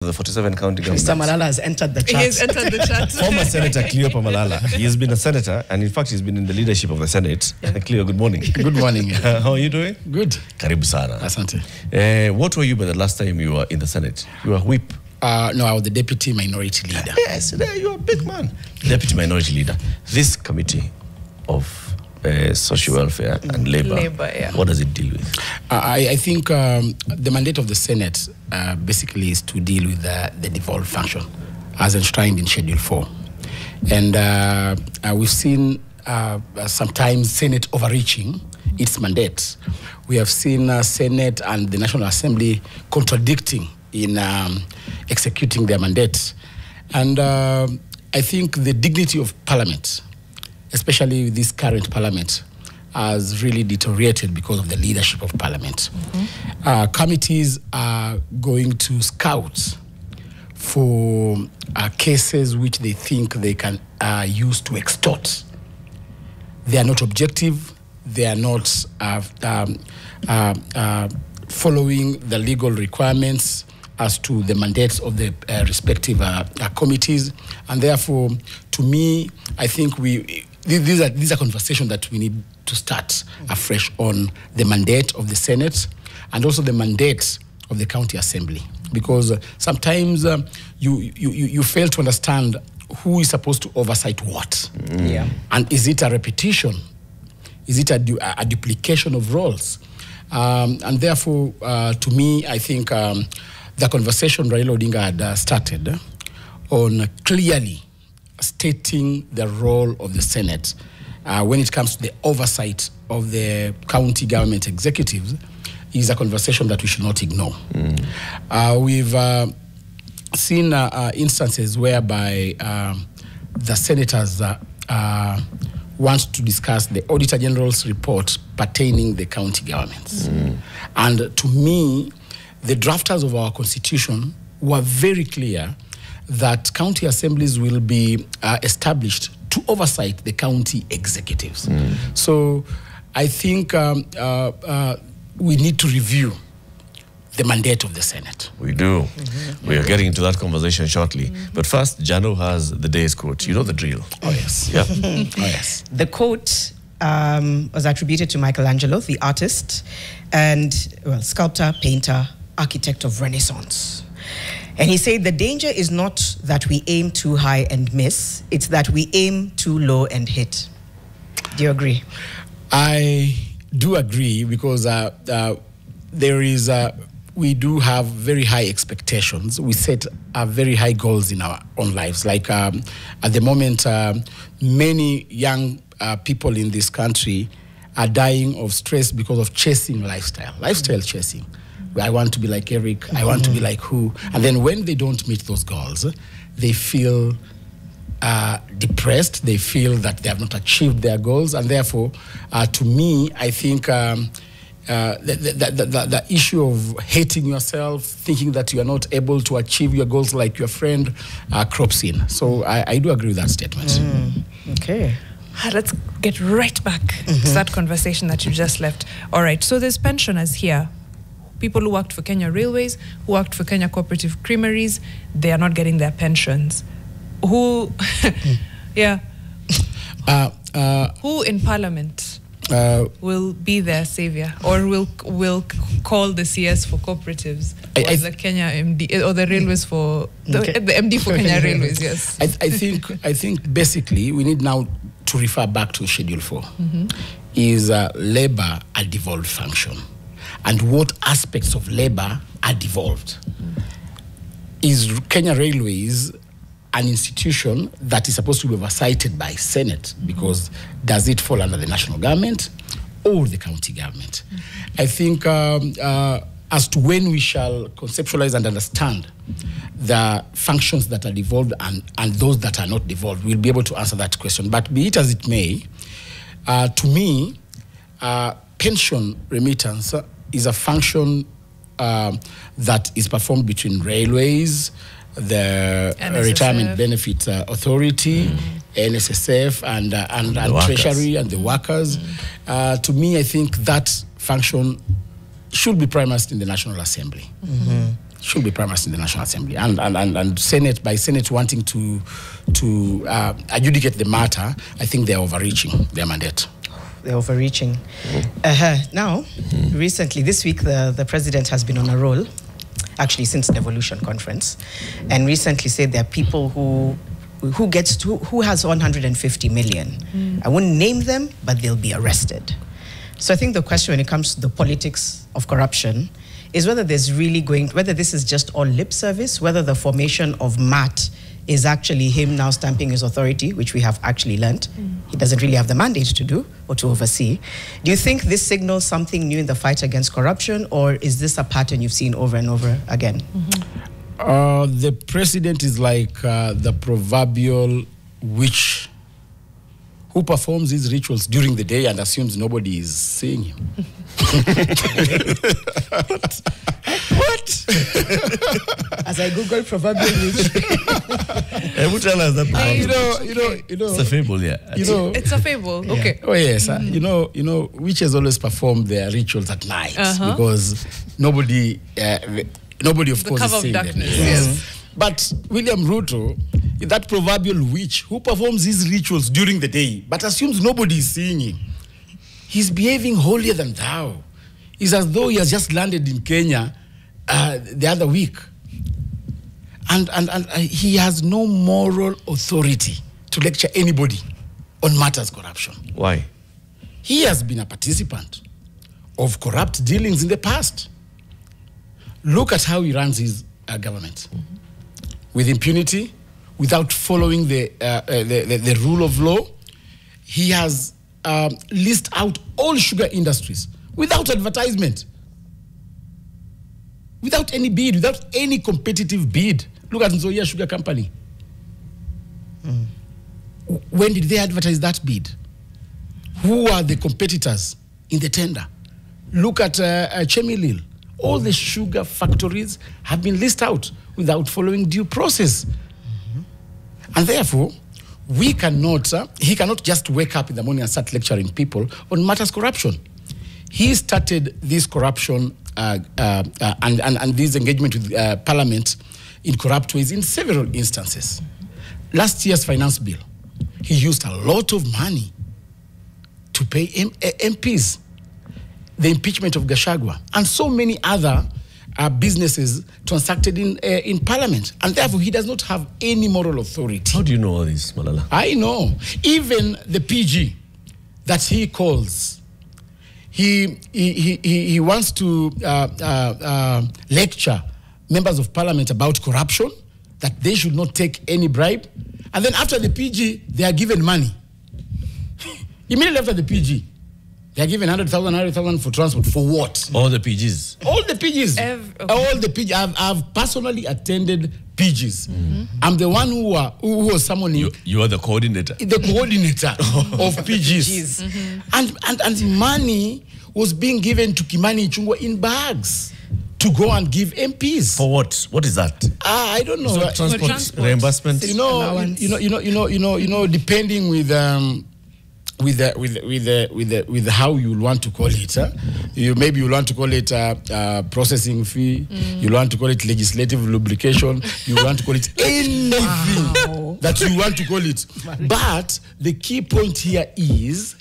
The 47 county government. Mr. Malala has entered the chat. He has entered the chat. Former Senator Cleophas Malala. He has been a senator, and in fact, he's been in the leadership of the Senate. Cleo, good morning. Good morning. How are you doing? Good. Karibu sana. Asante. What were you by the last time you were in the Senate? You were whip. No, I was the deputy minority leader. Yes, there you are, big man. Deputy minority leader. This committee of social welfare and labor, yeah. What does it deal with? I think the mandate of the Senate basically is to deal with the devolved function as enshrined in Schedule 4. And we've seen sometimes Senate overreaching its mandate. We have seen Senate and the National Assembly contradicting in executing their mandate. And I think the dignity of Parliament, especially this current Parliament, has really deteriorated because of the leadership of Parliament. Committees are going to scout for cases which they think they can use to extort. They are not objective. They are not following the legal requirements as to the mandates of the respective committees. And therefore, to me, I think these are conversations that we need to start afresh on the mandate of the Senate and also the mandate of the county assembly, because sometimes you fail to understand who is supposed to oversight what. Yeah. And is it a repetition? Is it a duplication of roles? And therefore, to me, I think the conversation Raila Odinga had started on clearly stating the role of the Senate when it comes to the oversight of the county government executives is a conversation that we should not ignore. We've seen instances whereby the senators want to discuss the Auditor General's report pertaining the county governments. And to me, the drafters of our constitution were very clear that county assemblies will be established to oversight the county executives. So I think we need to review the mandate of the Senate. We do. We are getting into that conversation shortly. But first, Jano has the day's quote. You know the drill. Oh, yes. Yeah. Oh, yes. The quote was attributed to Michelangelo, the artist, and sculptor, painter, architect of Renaissance. And he said, the danger is not that we aim too high and miss, it's that we aim too low and hit. Do you agree? I do agree, because we do have very high expectations. We set very high goals in our own lives. Like at the moment, many young people in this country are dying of stress because of chasing lifestyle chasing. I want to be like Eric, I want to be like who. And then when they don't meet those goals, they feel depressed, they feel that they have not achieved their goals. And therefore, to me, I think the issue of hating yourself, thinking that you are not able to achieve your goals like your friend, crops in. So I do agree with that statement. Okay. Let's get right back to that conversation that you just left. All right, so there's pensioners here. People who worked for Kenya Railways, who worked for Kenya Cooperative Creameries, they are not getting their pensions. Who, who in Parliament will be their savior, or will call the CS for cooperatives, or the Kenya MD, or the Railways for the MD for Kenya Railways? Yes, I think basically we need now to refer back to Schedule 4. Is labor a devolved function? And what aspects of labor are devolved? Is Kenya Railways an institution that is supposed to be oversighted by Senate? Because does it fall under the national government or the county government? I think as to when we shall conceptualize and understand the functions that are devolved and those that are not devolved, we'll be able to answer that question. But be it as it may, to me, pension remittance is a function that is performed between railways, the Retirement Benefit Authority, NSSF, and Treasury and the workers. To me, I think that function should be premised in the National Assembly. Should be primaries in the National Assembly, and Senate, by Senate wanting to adjudicate the matter, I think they're overreaching their mandate. They're overreaching. Now, recently, this week, the president has been on a roll, actually since the Devolution Conference, and recently said there are people who has 150 million. I wouldn't name them, but they'll be arrested. So I think the question when it comes to the politics of corruption is whether whether this is just all lip service, whether the formation of MAT is actually him now stamping his authority, which we have actually learnt. He doesn't really have the mandate to do or to oversee. Do you think this signals something new in the fight against corruption, or is this a pattern you've seen over and over again? The president is like the proverbial witch who performs his rituals during the day and assumes nobody is seeing him. What? As I Google proverbial witch. Who tell us that? You know. It's a fable, yeah. It's a fable. Yeah. Okay. Oh yes, witches always perform their rituals at night because nobody, of course, is seeing them. Yes. But William Ruto, that proverbial witch who performs his rituals during the day but assumes nobody is seeing him, he's behaving holier than thou. It's as though he has just landed in Kenya the other week. And he has no moral authority to lecture anybody on matters corruption. Why? He has been a participant of corrupt dealings in the past. Look at how he runs his government. With impunity, without following the rule of law. He has listed out all sugar industries without advertisement, without any bid, without any competitive bid. Look at Nzoia Sugar Company. When did they advertise that bid? Who are the competitors in the tender? Look at Chemilil. All the sugar factories have been listed out without following due process. And therefore, he cannot just wake up in the morning and start lecturing people on matters corruption. He started this corruption and this engagement with Parliament in corrupt ways in several instances. Last year's finance bill, he used a lot of money to pay MPs. The impeachment of Gachagua, and so many other businesses transacted in Parliament. And therefore, he does not have any moral authority. How do you know all this, Malala? I know. Even the PG that he calls, he wants to lecture members of Parliament about corruption, that they should not take any bribe. And then after the PG, they are given money. Immediately after the PG, they are given 100,000 for transport. For what? All the PGs. All the PGs. All the PGs. I've personally attended PGs. I'm the one who was summoning. You are the coordinator. The coordinator of PGs. And money was being given to Kimani Ichung'wah in bags to go and give MPs. For what? What is that? I don't know. Transport reimbursement. Depending with how you want to call it. Maybe you want to call it processing fee. You want to call it legislative lubrication. You want to call it anything that you want to call it. But the key point here is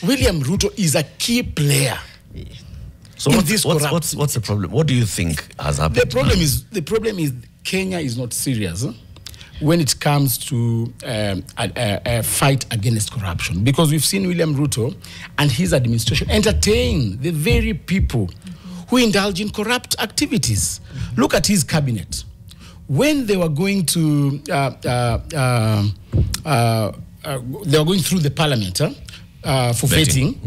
William Ruto is a key player. So what's the problem? What do you think has happened? The problem is Kenya is not serious when it comes to a fight against corruption, because we've seen William Ruto and his administration entertain the very people who indulge in corrupt activities. Look at his cabinet. When they were going to, they were going through the Parliament for vetting,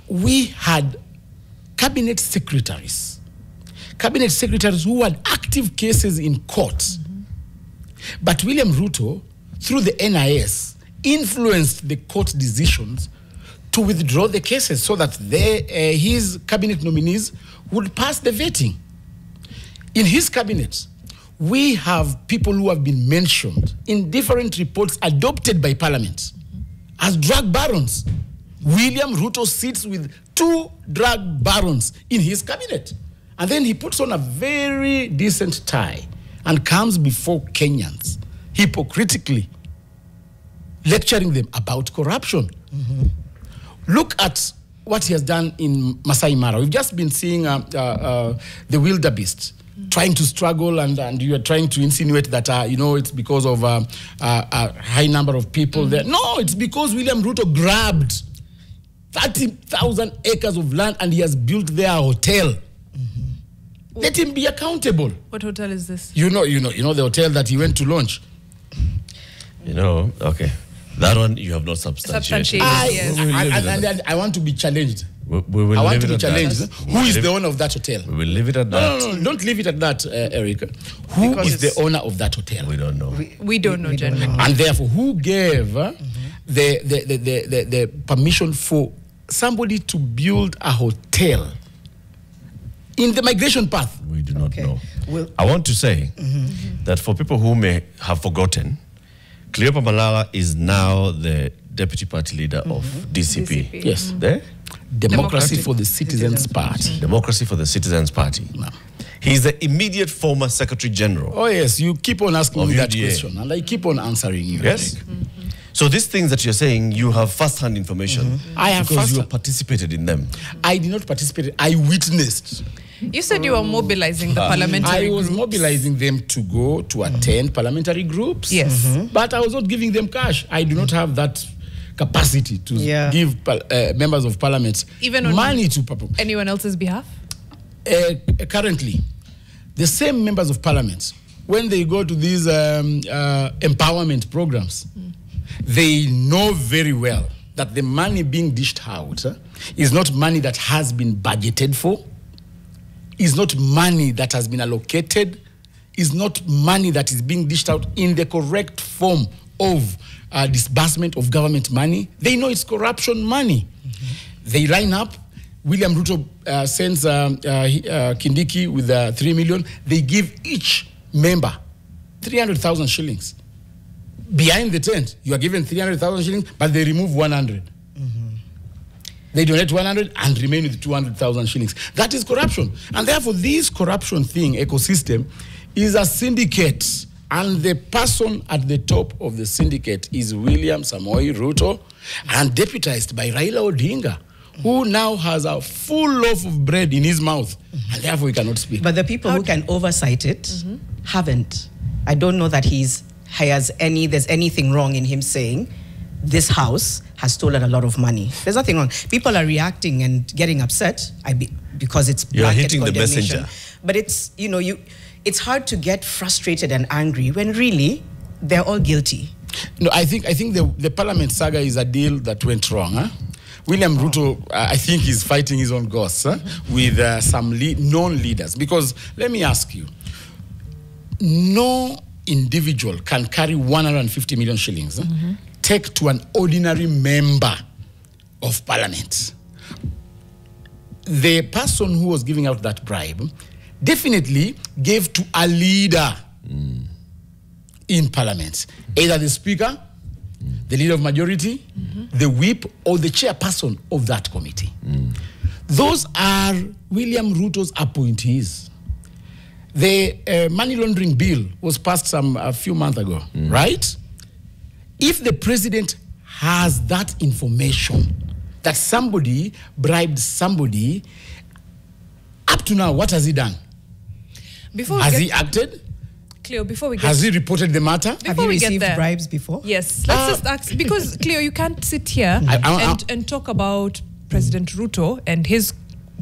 we had cabinet secretaries who had active cases in court. But William Ruto, through the NIS, influenced the court decisions to withdraw the cases so that his cabinet nominees would pass the vetting. In his cabinet, we have people who have been mentioned in different reports adopted by Parliament as drug barons. William Ruto sits with 2 drug barons in his cabinet. And then he puts on a very decent tie and comes before Kenyans, hypocritically lecturing them about corruption. Look at what he has done in Masai Mara. We've just been seeing the wildebeest trying to struggle, and you are trying to insinuate that, it's because of a high number of people there. No, it's because William Ruto grabbed 30,000 acres of land and he has built there a hotel. Let him be accountable. What hotel is this? You know the hotel that he went to launch. Okay. That one you have not substantiated. Yes. I want to be challenged. We will I want leave to it be at challenged. that. Who is the owner of that hotel? We will leave it at that. No, don't leave it at that, Eric. Who Because is the owner of that hotel? We don't know. We don't know, generally. And therefore, who gave the permission for somebody to build a hotel in the migration path? We do not know. Well, I want to say that for people who may have forgotten, Cleophas Malala is now the deputy party leader of DCP. Yes. The Democracy for the Citizens Party. Democracy for the Citizens Party. No. He's the immediate former Secretary General. Oh yes, you keep on asking Of me that UDA. question, and I keep on answering you. Yes. Eric. So these things that you're saying, you have first-hand information. I have because you first-hand. participated in them. I did not participate. I witnessed. You said you were mobilizing the parliamentary I was groups. mobilizing them to go to attend parliamentary groups. Yes. But I was not giving them cash. I do not have that capacity to give members of parliament Even on money to anyone else's behalf? currently. The same members of parliament, when they go to these empowerment programs, they know very well that the money being dished out is not money that has been budgeted for, is not money that has been allocated, is not money that is being dished out in the correct form of disbursement of government money. They know it's corruption money. They line up. William Ruto sends Kindiki with 3 million. They give each member 300,000 shillings. Behind the tent, you are given 300,000 shillings, but they remove 100. They donate 100 and remain with 200,000 shillings. That is corruption. And therefore, this corruption thing, ecosystem, is a syndicate. And the person at the top of the syndicate is William Samoei Ruto, and deputized by Raila Odinga, who now has a full loaf of bread in his mouth, and therefore he cannot speak. But the people who can oversight it haven't. I don't know that there's anything wrong in him saying this house has stolen a lot of money. There's nothing wrong. People are reacting and getting upset because it's You're blanket hitting the condemnation. messenger. But it's, it's hard to get frustrated and angry when really they're all guilty. No, I think the parliament saga is a deal that went wrong. Huh? William Ruto, I think, is fighting his own ghosts with some known leaders. Because let me ask you, no individual can carry 150 million shillings, take to an ordinary member of parliament. The person who was giving out that bribe definitely gave to a leader in parliament, either the speaker, the leader of majority, the whip, or the chairperson of that committee. Those are William Ruto's appointees. The money laundering bill was passed a few months ago, right? If the president has that information, that somebody bribed somebody, up to now, what has he done? Has he acted? Cleo, before we get Has he reported the matter? before Have you we get received there, bribes before? Yes, let's just ask, because Cleo, you can't sit here and talk about President Ruto and his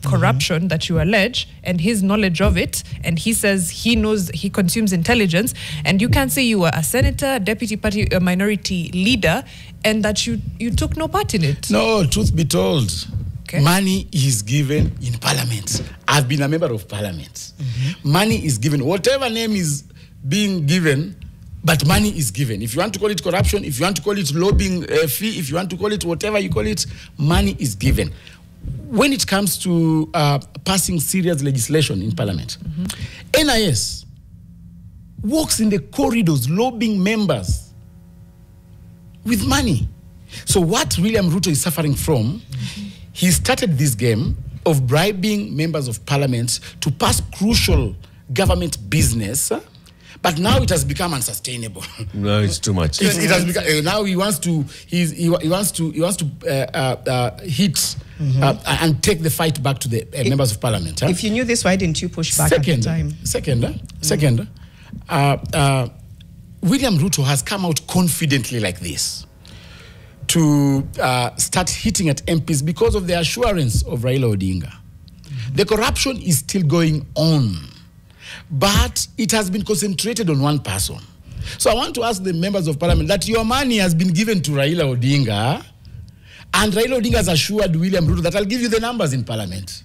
corruption that you allege and his knowledge of it, and he says he knows, he consumes intelligence, and you can't say you were a senator, deputy party minority leader, and that you took no part in it. No, truth be told, Okay. money is given in parliament. I've been a member of parliament. Money is given, whatever name is being given, but money is given. If you want to call it corruption, if you want to call it lobbying fee, if you want to call it whatever you call it, money is given. When it comes to passing serious legislation in parliament, NIS walks in the corridors lobbying members with money. So what William Ruto is suffering from, he started this game of bribing members of parliament to pass crucial government business, but now it has become unsustainable. No, it's too much. It has become, now he wants to hit and take the fight back to the members of parliament. If you knew this, why didn't you push back at the time? Second, William Ruto has come out confidently like this to start hitting at MPs because of the assurance of Raila Odinga. The corruption is still going on, but it has been concentrated on one person. So I want to ask the members of parliament that your money has been given to Raila Odinga, and Raila Odinga has assured William Ruto that I'll give you the numbers in parliament.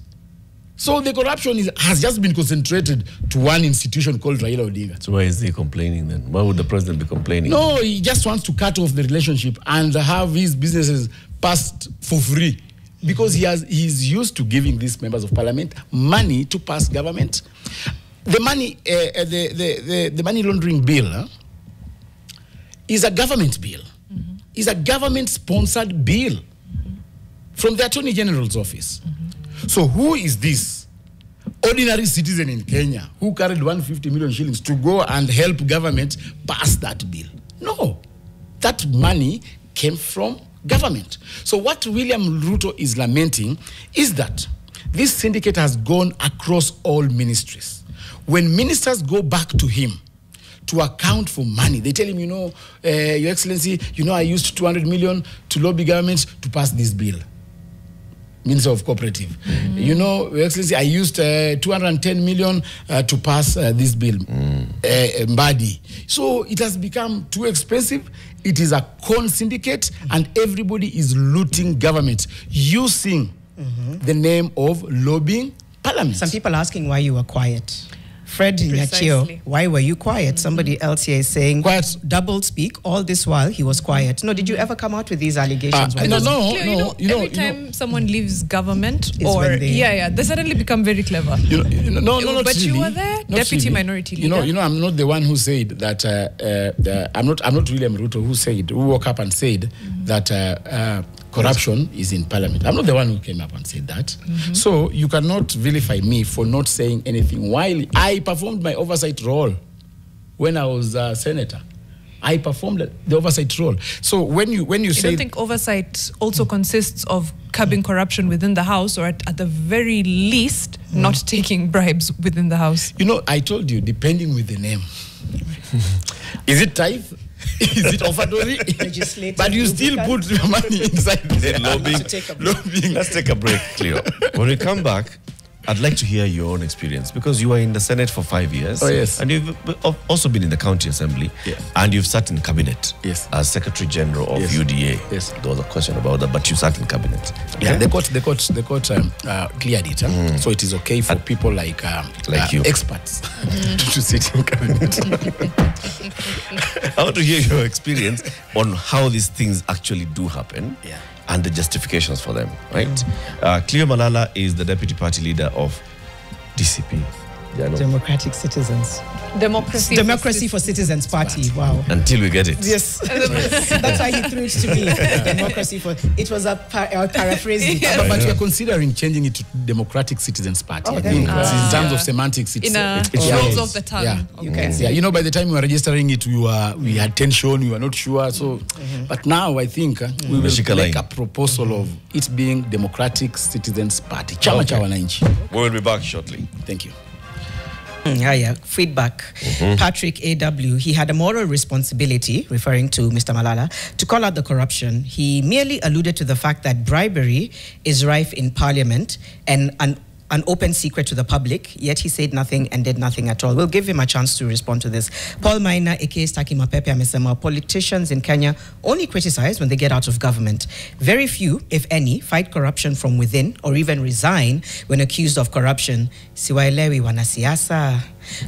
So the corruption has just been concentrated to one institution called Raila Odinga. So why is he complaining then? Why would the president be complaining? No, he just wants to cut off the relationship and have his businesses passed for free, because he's used to giving these members of parliament money to pass government. The money, the money laundering bill is a government bill. Is a government-sponsored bill from the Attorney General's office. So who is this ordinary citizen in Kenya who carried 150 million shillings to go and help government pass that bill? No, that money came from government. So what William Ruto is lamenting is that this syndicate has gone across all ministries. When ministers go back to him to account for money, they tell him, Your Excellency, I used 200 million to lobby government to pass this bill. Minister of Cooperative. Your Excellency, I used 210 million to pass this bill. Mbadi. So it has become too expensive. It is a con syndicate, and everybody is looting government using the name of lobbying parliament. Some people are asking why you were quiet. Fred Nyachio, why were you quiet? Somebody else here is saying, quiet. Double speak. All this while he was quiet. No, did you ever come out with these allegations? No. Every time someone leaves government, they suddenly become very clever. But you were there, deputy minority leader. I'm not the one who said that. I'm not William Ruto who woke up and said that corruption is in parliament. I'm not the one who came up and said that. So you cannot vilify me for not saying anything while I performed my oversight role when I was a senator. I performed the oversight role. So when you say... You don't think oversight also consists of curbing corruption within the House, or at the very least, not taking bribes within the House? I told you, depending with the name. Is it tithe? Is it offertory? But you still put your money inside there. Lobbying. Let's take a break, Cleo. When we come back, I'd like to hear your own experience, because you were in the Senate for 5 years. Oh, yes. And you've also been in the County Assembly. Yes. And you've sat in cabinet. Yes. As Secretary General of UDA. Yes. There was a question about that, but you sat in cabinet. Yeah, the court cleared it. So it is okay for people like you, experts, to sit in cabinet. I want to hear your experience on how these things actually do happen. Yeah. And the justifications for them, right? Cleophas Malala is the deputy party leader of DCP. Democratic Citizens. Democracy for Citizens Party. Wow. Until we get it. Yes. That's why he threw it to me. Democracy for... It was a paraphrasing. But we are considering changing it to Democratic Citizens Party. I think in terms of semantics, it rolls off the tongue. Yeah. You can see. By the time we were registering it, we had tension, we were not sure. So, but now I think we will make a proposal of it being Democratic Citizens Party. Chama cha Wananchi. We will be back shortly. Thank you. Feedback. Patrick A.W., he had a moral responsibility, referring to Mr. Malala, to call out the corruption. He merely alluded to the fact that bribery is rife in parliament and an open secret to the public, yet he said nothing and did nothing at all. We'll give him a chance to respond to this. Paul Maina, aka Staki Mapepe, amesema politicians in Kenya only criticize when they get out of government. Very few, if any, fight corruption from within or even resign when accused of corruption. Siwaelewi wanasiasa.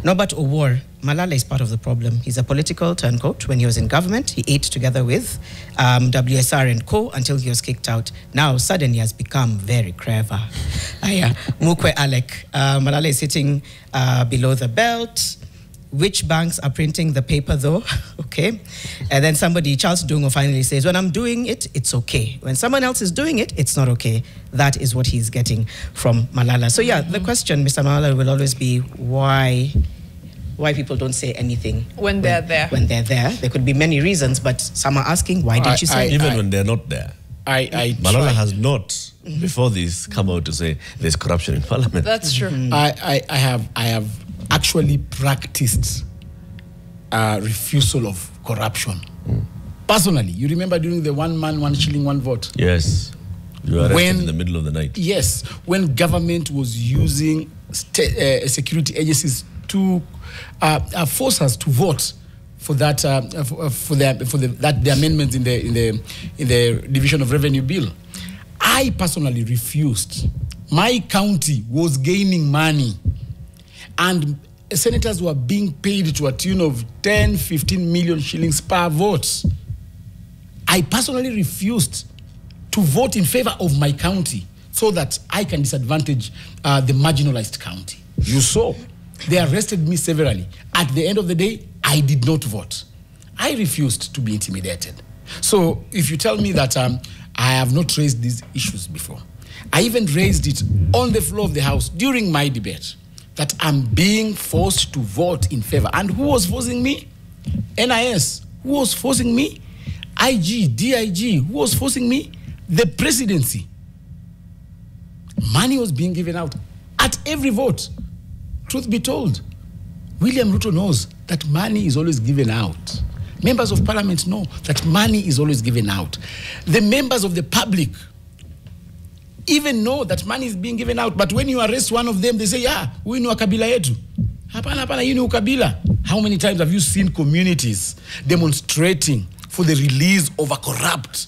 Norbert Owor, Malala is part of the problem. He's a political turncoat. When he was in government, he ate together with WSR and co until he was kicked out. Now, suddenly, he has become very clever. Mukwe Alec, Malala is sitting below the belt. which banks are printing the paper though, okay? And then Charles Dungo finally says, when I'm doing it, it's okay. When someone else is doing it, it's not okay. That is what he's getting from Malala. So yeah, the question, Mr. Malala, will always be why people don't say anything when they're there. When they're there. There could be many reasons, but some are asking, why did you say it? Even when they're not there. Malala has not, before this, come out to say there's corruption in parliament. That's true. I have actually practiced refusal of corruption. Personally, you remember during the 1 man, 1 shilling, 1 vote? Yes. You were arrested in the middle of the night. Yes. When government was using security agencies to force us to vote for that the amendments in the Division of Revenue Bill, I personally refused. My county was gaining money, and senators were being paid to a tune of 10, 15 million shillings per vote. I personally refused to vote in favor of my county so that I can disadvantage the marginalized county. You saw, they arrested me severally. At the end of the day, I did not vote. I refused to be intimidated. So if you tell me that I have not raised these issues before, I even raised it on the floor of the House during my debate, that I'm being forced to vote in favor. And who was forcing me? NIS. Who was forcing me? IG, DIG. Who was forcing me? The presidency. Money was being given out at every vote. Truth be told, William Ruto knows that money is always given out. Members of parliament know that money is always given out. The members of the public even know that money is being given out. But when you arrest one of them, they say, yeah, we know kabila yetu. Hapana, hii ni ukabila. How many times have you seen communities demonstrating for the release of a corrupt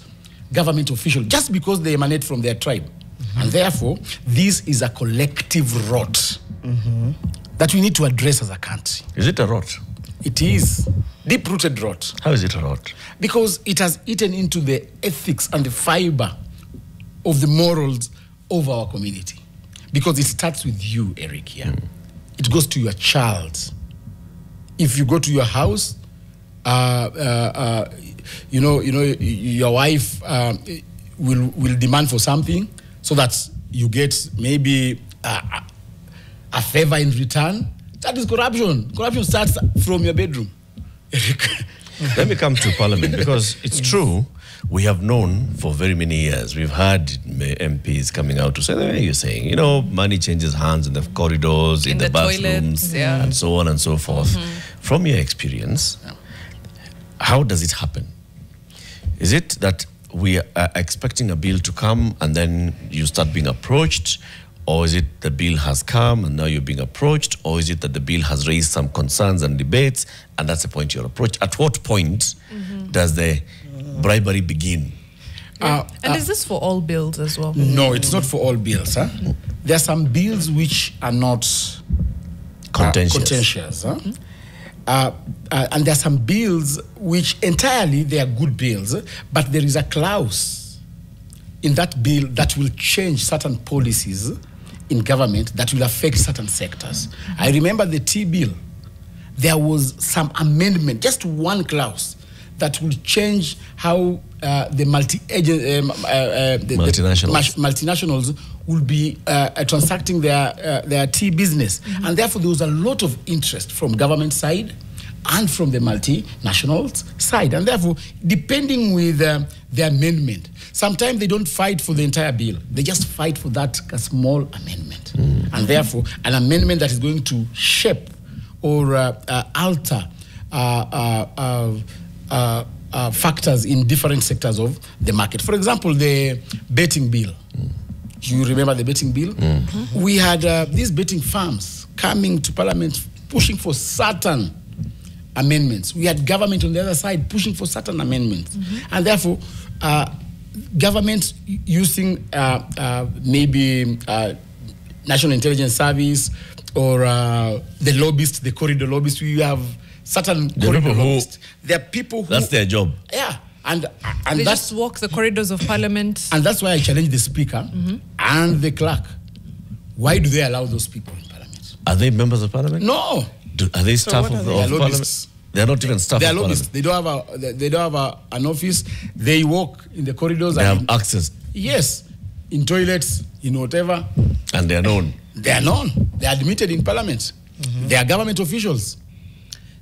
government official just because they emanate from their tribe? And therefore, this is a collective rot that we need to address as a country. Is it a rot? It is deep-rooted rot. How is it a rot? Because it has eaten into the ethics and the fiber of the morals of our community. Because it starts with you, Eric, here. It goes to your child. If you go to your house, your wife will demand for something so that you get maybe a favor in return. That is corruption. Corruption starts from your bedroom. Eric. Let me come to Parliament, because it's true, we have known for very many years, we've had MPs coming out to say, the way you're saying, money changes hands in the corridors, in the bathrooms, and so on and so forth. From your experience, how does it happen? Is it that we are expecting a bill to come and then you start being approached? Or is it the bill has come and now you're being approached? Or is it that the bill has raised some concerns and debates and that's the point you're approached? At what point does the bribery begin? And is this for all bills as well? No, it's not for all bills. Huh? There are some bills which are not contentious. Huh? And there are some bills which entirely they are good bills, but there is a clause in that bill that will change certain policies in government that will affect certain sectors. I remember the Tea bill. There was some amendment, just one clause, that will change how the multinationals will be transacting their tea business. And therefore, there was a lot of interest from government side and from the multinationals side. And therefore, depending with the amendment, sometimes they don't fight for the entire bill. They just fight for that small amendment. And therefore, an amendment that is going to shape or alter factors in different sectors of the market. For example, the betting bill. You remember the betting bill? We had these betting firms coming to Parliament pushing for certain amendments. We had government on the other side pushing for certain amendments. And therefore, government using maybe National Intelligence Service or the lobbyists, the corridor lobbyists, we have certain corridor lobbyists. There are people who... That's their job. Yeah. And they just walk the corridors of Parliament. And that's why I challenge the Speaker and the clerk. Why do they allow those people in Parliament? Are they members of Parliament? No. Are they staff of Parliament? lobbyists. They are not even staff They are of lobbyists. Parliament. They don't have an office. They walk in the corridors. They have access. Yes, in toilets, in whatever. And they are known. They are known. They are admitted in Parliament. They are government officials.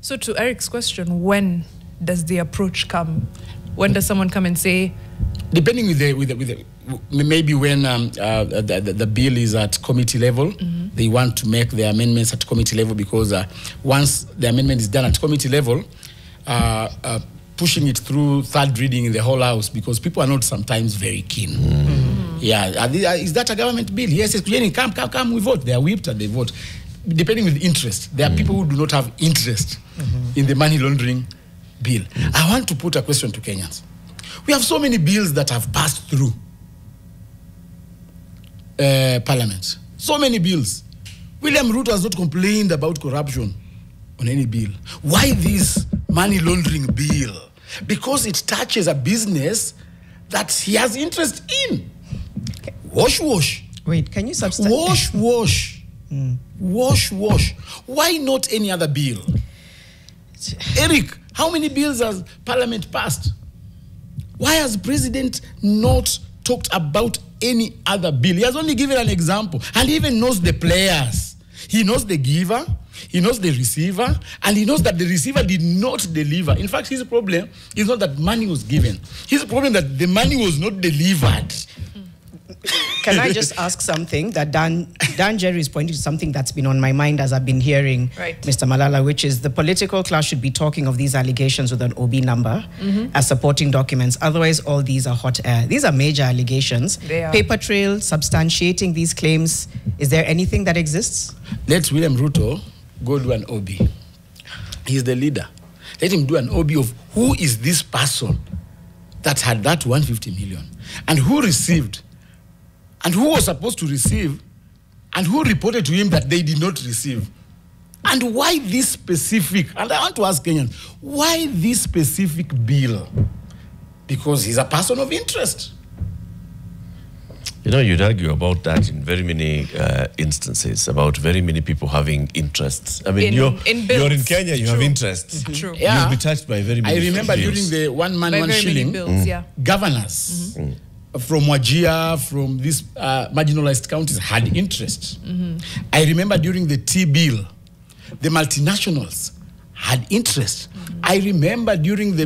So to Eric's question, when does the approach come? When does someone come and say? Depending maybe when the bill is at committee level, they want to make the amendments at committee level, because once the amendment is done at committee level, pushing it through third reading in the whole house, because people are not sometimes very keen. Yeah, is that a government bill? Yes, come, we vote. They are whipped and they vote. Depending with interest. There are people who do not have interest in the money laundering bill. I want to put a question to Kenyans. We have so many bills that have passed through Parliament. So many bills. William Ruto has not complained about corruption on any bill. Why this money laundering bill? Because it touches a business that he has interest in. Wash. Wait, can you substantiate? Wash. Why not any other bill? Eric, how many bills has Parliament passed? Why has the President not talked about any other bill? He has only given an example, and he even knows the players. He knows the giver, he knows the receiver, and he knows that the receiver did not deliver. In fact, his problem is not that money was given. His problem is that the money was not delivered. Can I just ask something that Dan Jerry is pointing to, something that's been on my mind as I've been hearing Mr. Malala, which is the political class should be talking of these allegations with an OB number as supporting documents. Otherwise, all these are hot air. These are major allegations. They are. Paper trail substantiating these claims. Is there anything that exists? Let William Ruto go do an OB. He's the leader. Let him do an OB of who is this person that had that 150 million, and who received, and who was supposed to receive, and who reported to him that they did not receive. And why this specific, and I want to ask Kenyans, why this specific bill? Because he's a person of interest. You know, you'd argue about that in very many instances, about very many people having interests. I mean, you're in Kenya, you have interests. True. Yeah. You'll be touched by very many I remember bills. during the one man, one shilling, governors from Wajir, from these marginalized counties had interest. I remember during the T bill, the multinationals had interest. I remember during the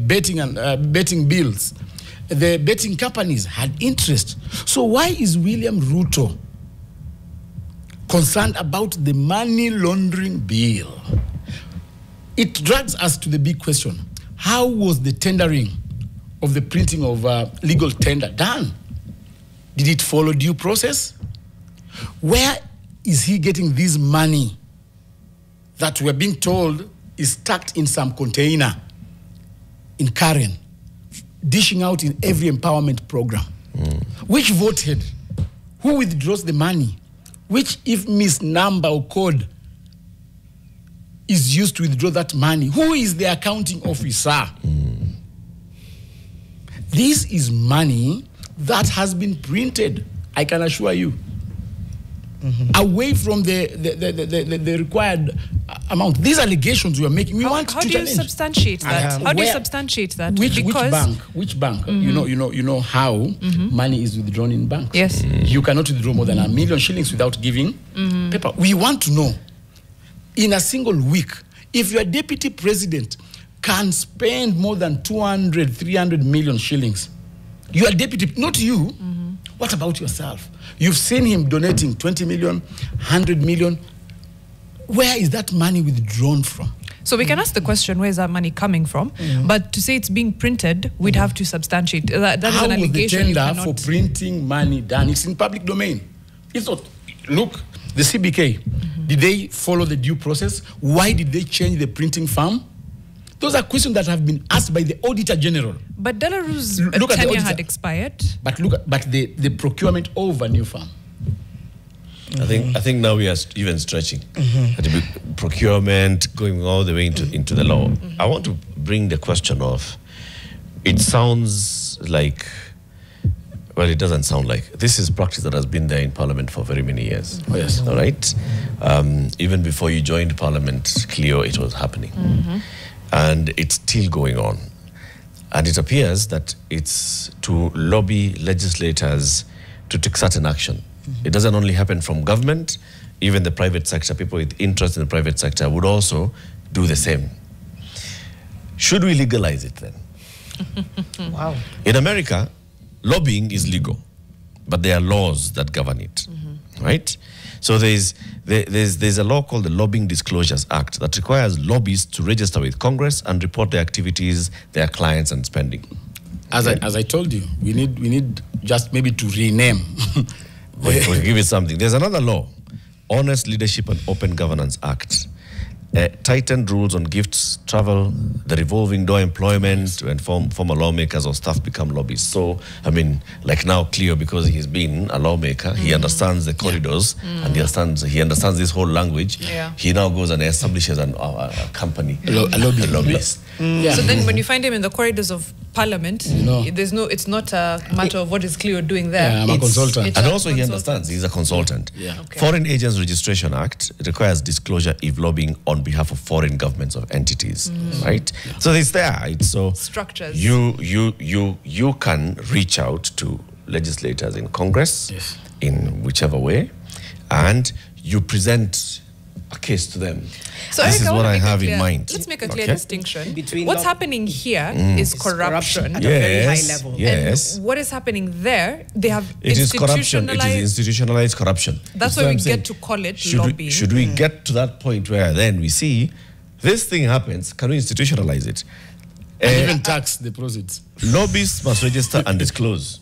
betting bills, the betting companies had interest. So why is William Ruto concerned about the money laundering bill? It drags us to the big question. How was the tendering of the printing of legal tender done? Did it follow due process? Where is he getting this money that we're being told is stacked in some container in Karen, dishing out in every empowerment program? Which voted? Who withdraws the money? Which, if misnumber or code is used to withdraw that money? Who is the accounting officer? This is money that has been printed, I can assure you, away from the required amount. These allegations we are making, we want to challenge. How do you substantiate that? How do you substantiate that? Which bank? You know how money is withdrawn in banks. Yes. You cannot withdraw more than 1 million shillings without giving paper. We want to know, in a single week, if your deputy president can spend more than 200, 300 million shillings. You are deputy, not you. What about yourself? You've seen him donating 20 million, 100 million. Where is that money withdrawn from? So we can ask the question, where is that money coming from? But to say it's being printed, we'd have to substantiate. That is an allegation. How was the tender for printing money done? It's in public domain. It's not. Look, the CBK, did they follow the due process? Why did they change the printing firm? Those are questions that have been asked by the Auditor General. But Delarue's tenure had expired. But look at the procurement of a new farm. I think now we are even stretching. The procurement going all the way into the law. I want to bring the question of, it sounds like Well, it doesn't sound like. This is practice that has been there in Parliament for very many years. Oh, yes. All right? Even before you joined Parliament, Cleo, it was happening. And it's still going on. And it appears that it's to lobby legislators to take certain action. It doesn't only happen from government, even the private sector, people with interest in the private sector would also do the same. Should we legalize it then? Wow. In America, lobbying is legal, but there are laws that govern it, right? So there's a law called the Lobbying Disclosures Act that requires lobbyists to register with Congress and report their activities, their clients, and spending. As I told you, we need just maybe to rename. We'll give it something. There's another law, Honest Leadership and Open Governance Act. Tightened rules on gifts, travel, the revolving door employment, when former lawmakers or staff become lobbyists. So, I mean, like now Cleo, because he's been a lawmaker, he understands the corridors and he understands this whole language. Yeah. He now goes and establishes a company, a lobbyist. So then when you find him in the corridors of Parliament, it's not a matter of what is Cleo doing there. Yeah, I'm a consultant. And also he understands, he's a consultant. Yeah. Okay. Foreign Agents Registration Act, it requires disclosure if lobbying on behalf of foreign governments or entities, right? Yeah. So it's there. It's so structures. You can reach out to legislators in Congress, in whichever way, and you present a case to them. So this is what I have in mind. Let's make a clear distinction. Between what's happening here is corruption. At a very high level. Yes. And what is happening there, they have It is corruption. It is institutionalized corruption. That's why we get to call it lobbying. Should we get to that point where then we see this thing happens, can we institutionalize it? And even tax the proceeds. Lobbyists must register and disclose.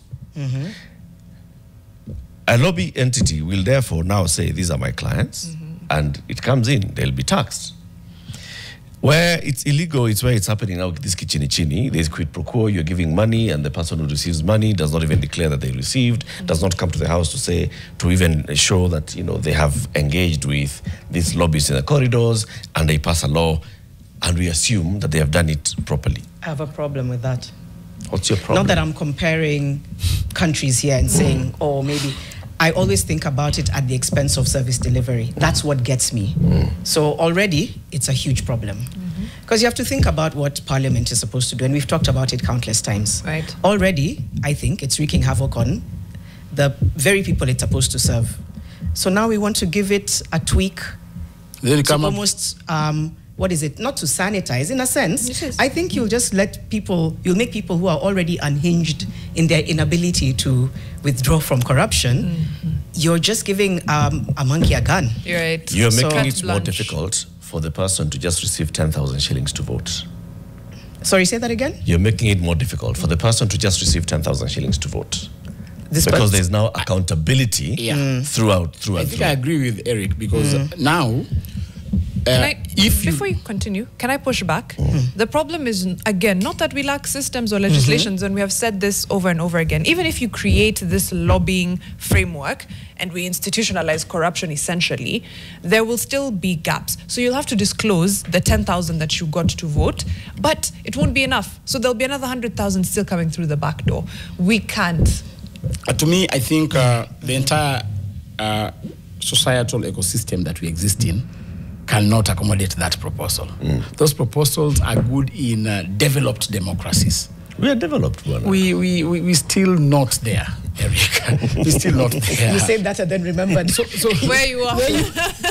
A lobby entity will therefore now say, these are my clients, and it comes in, they'll be taxed. Where it's illegal, it's where it's happening now, this kichini-chini, there's quid pro quo, you're giving money, and the person who receives money does not even declare that they received, does not come to the house to say, to even show that, they have engaged with these lobbyists in the corridors, and they pass a law, and we assume that they have done it properly. I have a problem with that. What's your problem? Not that I'm comparing countries here and saying, maybe... I always think about it at the expense of service delivery. That's what gets me. So already, it's a huge problem. Because you have to think about what Parliament is supposed to do, and we've talked about it countless times. Right. Already, I think it's wreaking havoc on the very people it's supposed to serve. So now we want to give it a tweak to almost, what is it, not to sanitize, in a sense. I think you'll just make people who are already unhinged in their inability to withdraw from corruption. You're just giving a monkey a gun. You're right. You're making it more difficult for the person to just receive 10,000 shillings to vote. Sorry, say that again? You're making it more difficult for the person to just receive 10,000 shillings to vote. Because there's now accountability throughout. I think I agree with Eric, because now, before you continue, can I push back? The problem is, again, not that we lack systems or legislations, and we have said this over and over again. Even if you create this lobbying framework and we institutionalize corruption essentially, there will still be gaps. So you'll have to disclose the 10,000 that you got to vote, but it won't be enough. So there'll be another 100,000 still coming through the back door. We can't. To me, I think the entire societal ecosystem that we exist in cannot accommodate that proposal. Those proposals are good in developed democracies. We are developed one. We still not there, Eric. We're still not there. You said that and then remembered. So where you are.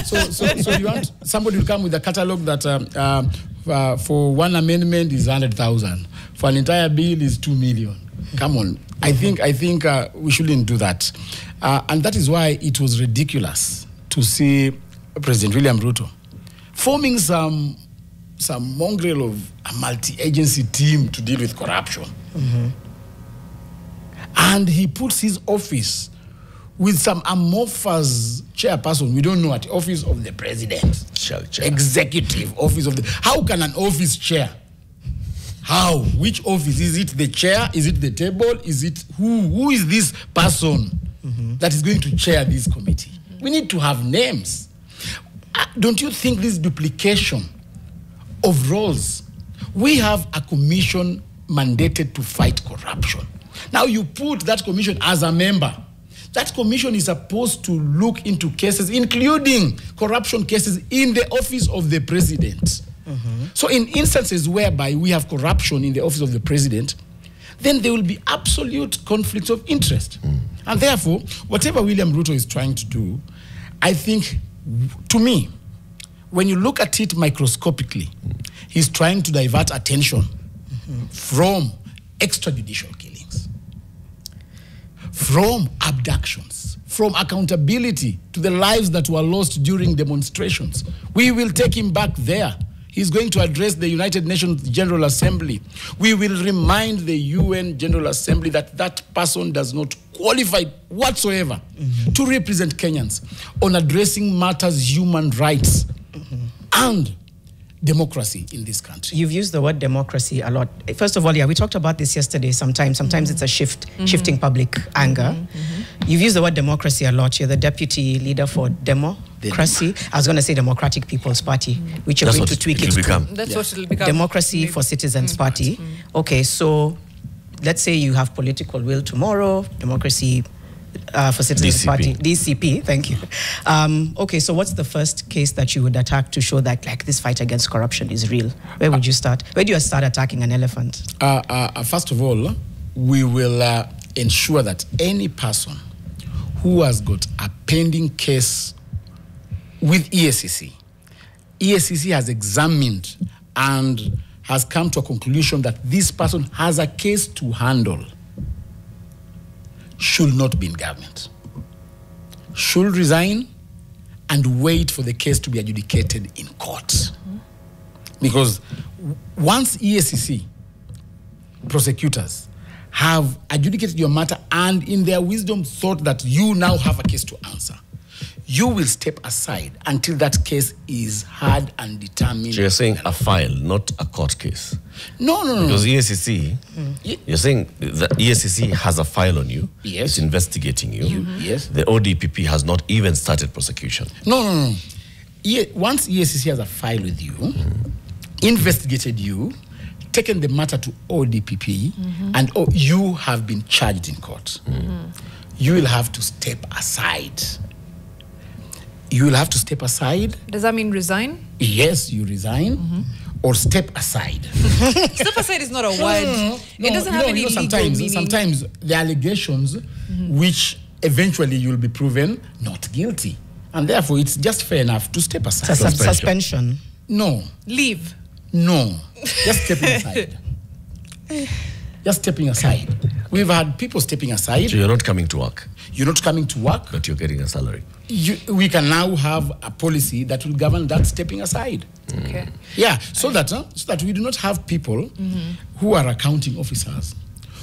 So you want somebody to come with a catalogue that for one amendment is 100,000, for an entire bill is 2 million. Come on. I think we shouldn't do that. And that is why it was ridiculous to see President William Ruto forming some mongrel of a multi-agency team to deal with corruption. And he puts his office with some amorphous chairperson. We don't know, at the office of the president. Executive office of the... How can an office chair? How? Which office? Is it the chair? Is it the table? Is it who is this person that is going to chair this committee? We need to have names. Don't you think this duplication of roles? We have a commission mandated to fight corruption. Now you put that commission as a member. That commission is supposed to look into cases, including corruption cases in the office of the president. So in instances whereby we have corruption in the office of the president, then there will be absolute conflicts of interest. And therefore, whatever William Ruto is trying to do, I think, to me, when you look at it microscopically, he's trying to divert attention from extrajudicial killings, from abductions, from accountability to the lives that were lost during demonstrations. We will take him back there. He's going to address the United Nations General Assembly. We will remind the UN General Assembly that that person does not qualify whatsoever to represent Kenyans on addressing matters human rights and democracy in this country. You've used the word democracy a lot. First of all, we talked about this yesterday sometimes. Sometimes it's a shifting public anger. You've used the word democracy a lot. You're the deputy leader for democracy. I was going to say Democratic People's Party, which you're going to tweak it to. That's what it'll become. Democracy for Citizens Party. Okay, so let's say you have political will tomorrow, Democracy for Citizens Party, DCP, thank you. Okay, so what's the first case that you would attack to show that like this fight against corruption is real? Where would you start? Where do you start attacking an elephant? First of all, we will ensure that any person who has got a pending case with EACC has examined and has come to a conclusion that this person has a case to handle, should not be in government, should resign and wait for the case to be adjudicated in court. Because once EACC prosecutors have adjudicated your matter and in their wisdom thought that you now have a case to answer, you will step aside until that case is heard and determined. So you're saying a file, not a court case? No. Because EACC, you're saying the EACC has a file on you. Yes. It's investigating you. Yes. The ODPP has not even started prosecution. No. Once EACC has a file with you, investigated you, taken the matter to ODPP, and you have been charged in court, you will have to step aside. You will have to step aside. Does that mean resign? Yes, you resign. Or step aside. Step aside is not a word. It doesn't have any legal meaning. Sometimes the allegations which eventually you'll be proven not guilty. And therefore, it's just fair enough to step aside. Suspension. No. Leave. No. Just stepping aside. Just stepping aside. We've had people stepping aside. So you're not coming to work? You're not coming to work. But you're getting a salary? We can now have a policy that will govern that stepping aside. Okay. Yeah, so that we do not have people who are accounting officers,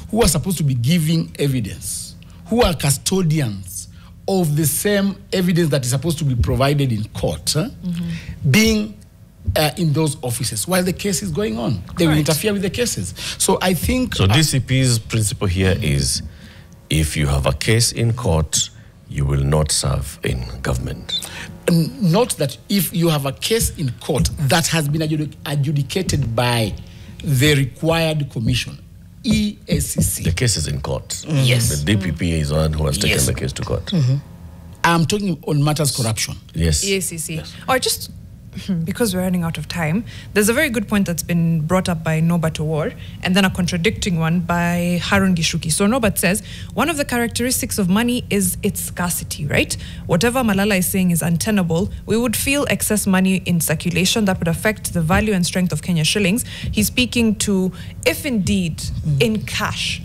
who are supposed to be giving evidence, who are custodians of the same evidence that is supposed to be provided in court, being in those offices while the case is going on. They will interfere with the cases. So I think... So DCP's principle here is, if you have a case in court, you will not serve in government. Not that if you have a case in court that has been adjudicated by the required commission, EACC. The case is in court. Yes. The DPP is one who has taken the case to court. I'm talking on matters corruption. Yes. EACC. Yes. Or just... because we're running out of time, there's a very good point that's been brought up by Norbert Owor, and then a contradicting one by Harun Gishuki. So Norbert says, one of the characteristics of money is its scarcity, right? Whatever Malala is saying is untenable. We would feel excess money in circulation that would affect the value and strength of Kenya shillings. He's speaking to, if indeed, in cash,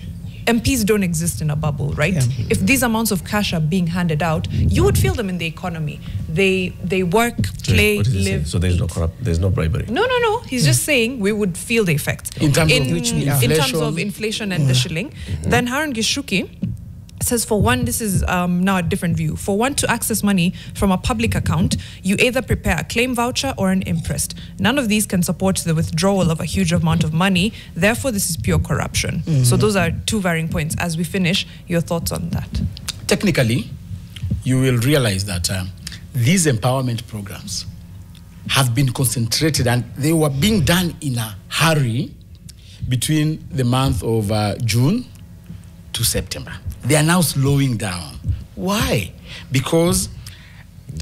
MPs don't exist in a bubble, right? Yeah. If these amounts of cash are being handed out, you would feel them in the economy. They work, play, live. So there's no bribery. No. He's just saying we would feel the effects in terms of inflation and the shilling. Then Harun Gishuki says, for one, this is now a different view. For one to access money from a public account, you either prepare a claim voucher or an imprest. None of these can support the withdrawal of a huge amount of money. Therefore, this is pure corruption. So those are two varying points. As we finish, your thoughts on that? Technically, you will realize that these empowerment programs have been concentrated and they were being done in a hurry between the month of June to September. They are now slowing down. Why? Because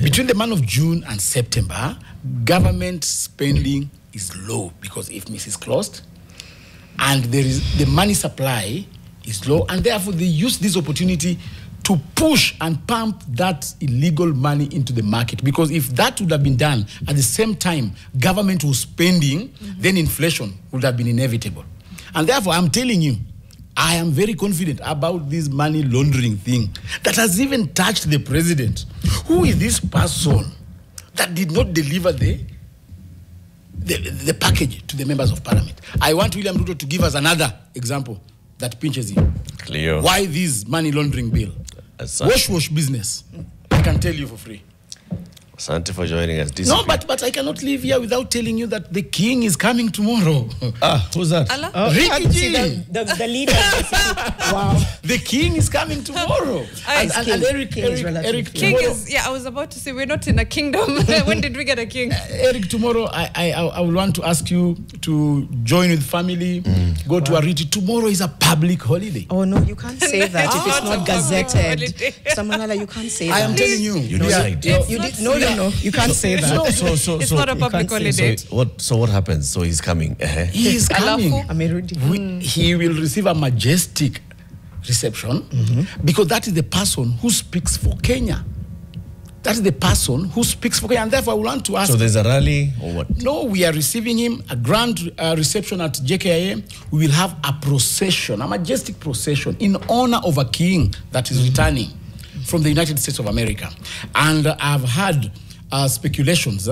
between the month of June and September, government spending is low because IFMIS is closed and the money supply is low, and therefore they use this opportunity to push and pump that illegal money into the market. Because if that would have been done at the same time government was spending, then inflation would have been inevitable. And therefore, I'm telling you, I am very confident about this money laundering thing that has even touched the president. Who is this person that did not deliver the package to the members of parliament? I want William Ruto to give us another example that pinches him. Clear. Why this money laundering bill? Wash business. I can tell you for free. Asante for joining us. DCP. No, but I cannot leave here without telling you that the king is coming tomorrow. Who's that? Ricky G. The leader. Wow. The king is coming tomorrow. And Eric, King is, I was about to say, we're not in a kingdom. When did we get a king? Eric, tomorrow I will want to ask you to join with family, go to Ariti. Tomorrow is a public holiday. Oh, no, you can't say that if it's not gazetted. Mr. Malala, you can't say that. I am telling you. No, you can't say that. It's not a public holiday. So what happens? So he's coming. He is coming. Alafu? He will receive a majestic reception because that is the person who speaks for Kenya. That is the person who speaks for Kenya. And therefore, I want to ask... So there's a rally or what? No, we are receiving him, a grand reception at JKIA. We will have a procession, a majestic procession in honor of a king that is returning from the United States of America. And I've had speculations.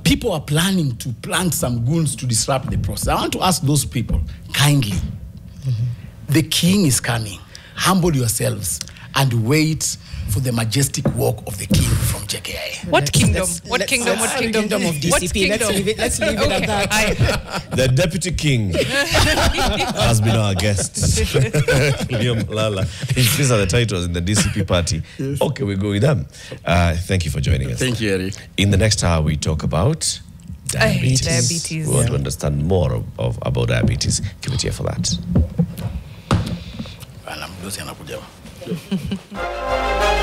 People are planning to plant some goons to disrupt the process. I want to ask those people, kindly, the king is coming. Humble yourselves and wait for the majestic walk of the king from JKIA. What kingdom? What kingdom? What kingdom of DCP? What kingdom? Let's leave it at that. The deputy king has been our guest. Cleophas Malala. These are the titles in the DCP party. Yes. Okay, we go with them. Thank you for joining us. Thank you, Eric. In the next hour, we talk about diabetes. Diabetes. We want to understand more about diabetes. Keep it here for that.